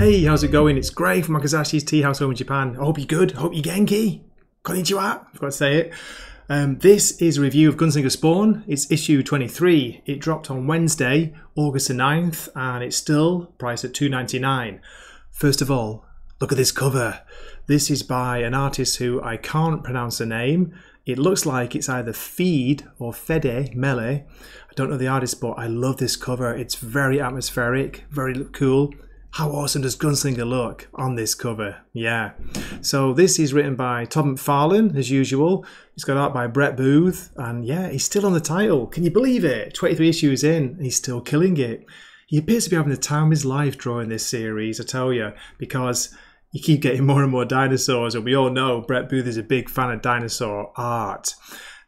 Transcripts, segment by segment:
Hey, how's it going? It's Gray from Akazashi's Tea House Home in Japan. I hope you're good. I hope you're Genki. Konnichiwa. I forgot to say it. This is a review of Gunslinger Spawn. It's issue 23. It dropped on Wednesday, August the 9th, and it's still priced at $2.99. First of all, look at this cover. This is by an artist who I can't pronounce the name. It looks like it's either Feed or Fede Mele. I don't know the artist, but I love this cover. It's very atmospheric, very cool. How awesome does Gunslinger look on this cover? Yeah. So this is written by Todd McFarlane, as usual. It's got art by Brett Booth. And yeah, he's still on the title. Can you believe it? 23 issues in, and he's still killing it. He appears to be having the time of his life drawing this series, I tell you, because you keep getting more and more dinosaurs. And we all know Brett Booth is a big fan of dinosaur art.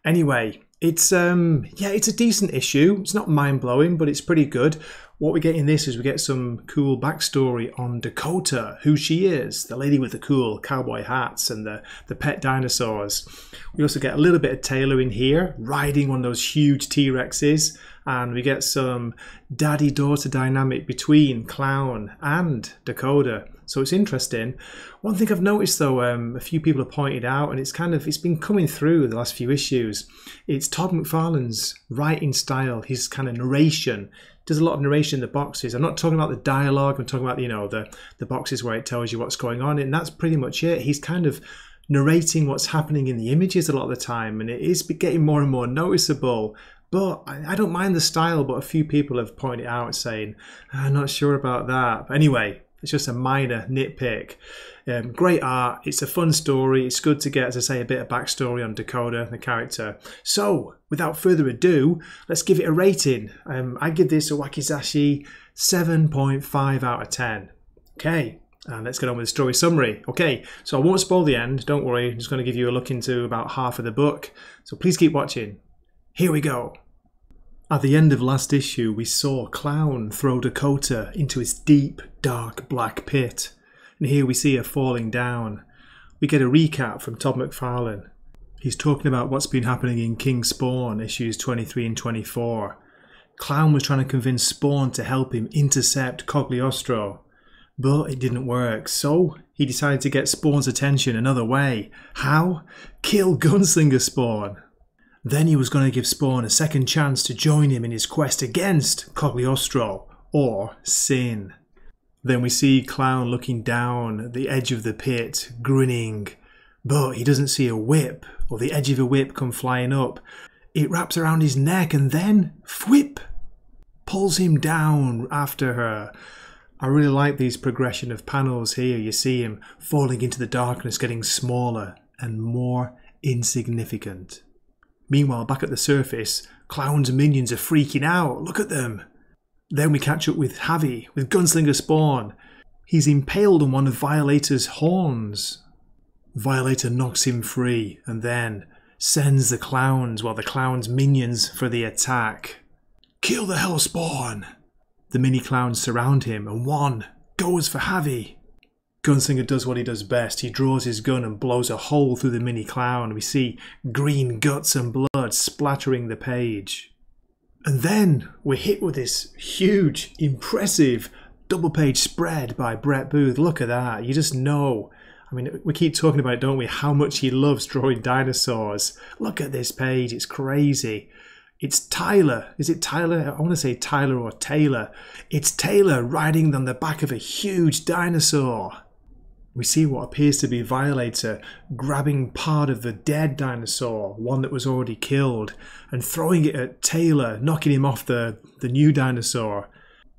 Anyway, it's a decent issue. It's not mind-blowing, but it's pretty good. What we get in this is we get some cool backstory on Dakota, who she is, the lady with the cool cowboy hats and the pet dinosaurs. We also get a little bit of Taylor in here, riding one of those huge T-Rexes, and we get some daddy-daughter dynamic between Clown and Dakota. So it's interesting. One thing I've noticed though, a few people have pointed out, and it's been coming through the last few issues. It's Todd McFarlane's writing style, his kind of narration. Does a lot of narration in the boxes. I'm not talking about the dialogue. I'm talking about, you know, the boxes where it tells you what's going on, and that's pretty much it. He's kind of narrating what's happening in the images a lot of the time, and it is getting more and more noticeable. But I don't mind the style, but a few people have pointed out saying, I'm not sure about that. But anyway, it's just a minor nitpick. Great art. It's a fun story. It's good to get, as I say, a bit of backstory on Dakota, the character. So, without further ado, let's give it a rating. I give this a Wakizashi 7.5 out of 10. Okay, and let's get on with the story summary. Okay, so I won't spoil the end. Don't worry. I'm just going to give you a look into about half of the book. So please keep watching. Here we go. At the end of last issue, we saw Clown throw Dakota into his deep, dark black pit. And here we see her falling down. We get a recap from Todd McFarlane. He's talking about what's been happening in King Spawn, issues 23 and 24. Clown was trying to convince Spawn to help him intercept Cogliostro, but it didn't work, so he decided to get Spawn's attention another way. How? Kill Gunslinger Spawn. Then he was going to give Spawn a second chance to join him in his quest against Cogliostro, or Sin. Then we see Clown looking down at the edge of the pit, grinning. But he doesn't see a whip, or the edge of a whip come flying up. It wraps around his neck and then, whip, pulls him down after her. I really like these progression of panels here. You see him falling into the darkness, getting smaller and more insignificant. Meanwhile, back at the surface, Clown's minions are freaking out. Look at them. Then we catch up with Javi, with Gunslinger Spawn. He's impaled on one of Violator's horns. Violator knocks him free and then sends the clowns, the clown's minions, for the attack. Kill the hell Spawn! The mini clowns surround him and one goes for Javi. Gunslinger does what he does best. He draws his gun and blows a hole through the mini clown. We see green guts and blood splattering the page. And then we're hit with this huge, impressive double page spread by Brett Booth. Look at that. You just know. I mean, we keep talking about it, don't we? How much he loves drawing dinosaurs. Look at this page. It's crazy. It's Tyler. Is it Tyler? I want to say Tyler or Taylor. It's Taylor riding on the back of a huge dinosaur. We see what appears to be Violator grabbing part of the dead dinosaur, one that was already killed, and throwing it at Taylor, knocking him off the new dinosaur.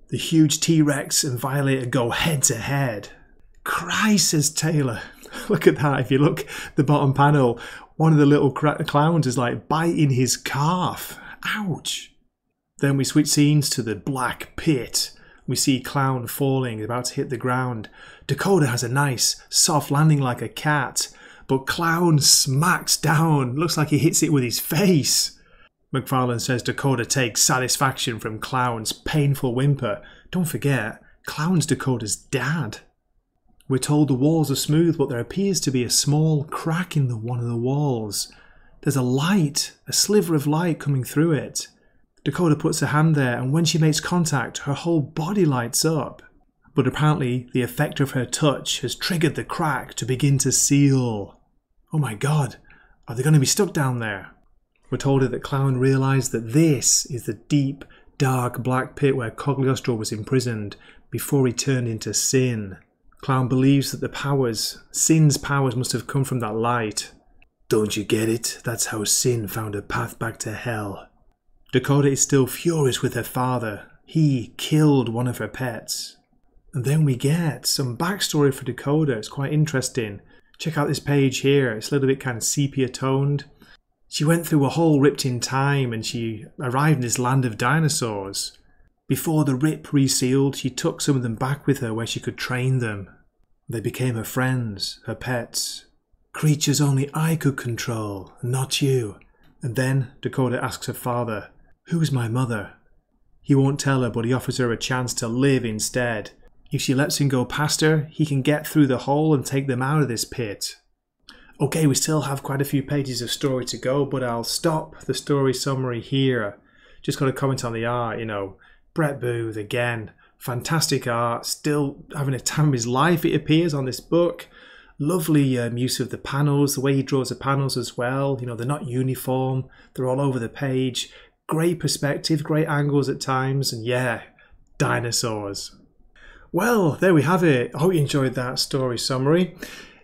The huge T-Rex and Violator go head to head. Christ, says Taylor. Look at that. If you look at the bottom panel, one of the little clowns is like biting his calf. Ouch. Then we switch scenes to the black pit. We see Clown falling, about to hit the ground. Dakota has a nice, soft landing like a cat, but Clown smacks down. Looks like he hits it with his face. McFarlane says Dakota takes satisfaction from Clown's painful whimper. Don't forget, Clown's Dakota's dad. We're told the walls are smooth, but there appears to be a small crack in one of the walls. There's a light, a sliver of light coming through it. Dakota puts her hand there, and when she makes contact, her whole body lights up. But apparently the effect of her touch has triggered the crack to begin to seal. Oh my god, are they going to be stuck down there? We're told that Clown realised that this is the deep, dark black pit where Cogliostro was imprisoned before he turned into Sin. Clown believes that the powers, Sin's powers, must have come from that light. Don't you get it? That's how Sin found a path back to hell. Dakota is still furious with her father. He killed one of her pets. And then we get some backstory for Dakota. It's quite interesting. Check out this page here. It's a little bit kind of sepia toned. She went through a hole ripped in time and she arrived in this land of dinosaurs. Before the rip resealed, she took some of them back with her where she could train them. They became her friends, her pets. Creatures only I could control, not you. And then Dakota asks her father, "Who's my mother?" He won't tell her, but he offers her a chance to live instead. If she lets him go past her, he can get through the hole and take them out of this pit. Okay, we still have quite a few pages of story to go, but I'll stop the story summary here. Just got to comment on the art, you know. Brett Booth, again, fantastic art, still having a time of his life, it appears, on this book. Lovely use of the panels, the way he draws the panels as well. You know, they're not uniform, they're all over the page. Great perspective, great angles at times, and yeah, dinosaurs. Well, there we have it. I hope you enjoyed that story summary.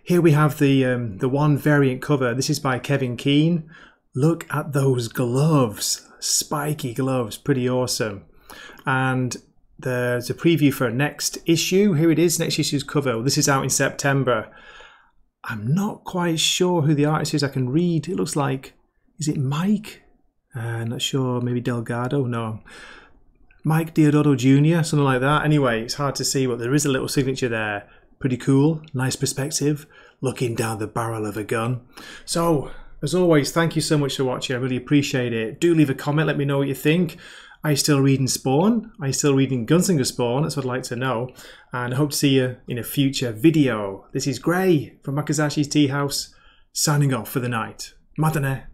Here we have the one variant cover. This is by Kevin Keane. Look at those gloves, spiky gloves, pretty awesome. And there's a preview for next issue. Here it is, next issue's cover. This is out in September. I'm not quite sure who the artist is. I can read. It looks like, is it Mike? Not sure, maybe Delgado? No. Mike Deodato Jr., something like that. Anyway, it's hard to see, but there is a little signature there. Pretty cool, nice perspective, looking down the barrel of a gun. So, as always, thank you so much for watching. I really appreciate it. Do leave a comment, let me know what you think. Are you still reading Spawn? Are you still reading Gunslinger Spawn? That's what I'd like to know. And I hope to see you in a future video. This is Gray from Makazashi's Tea House, signing off for the night. Matane.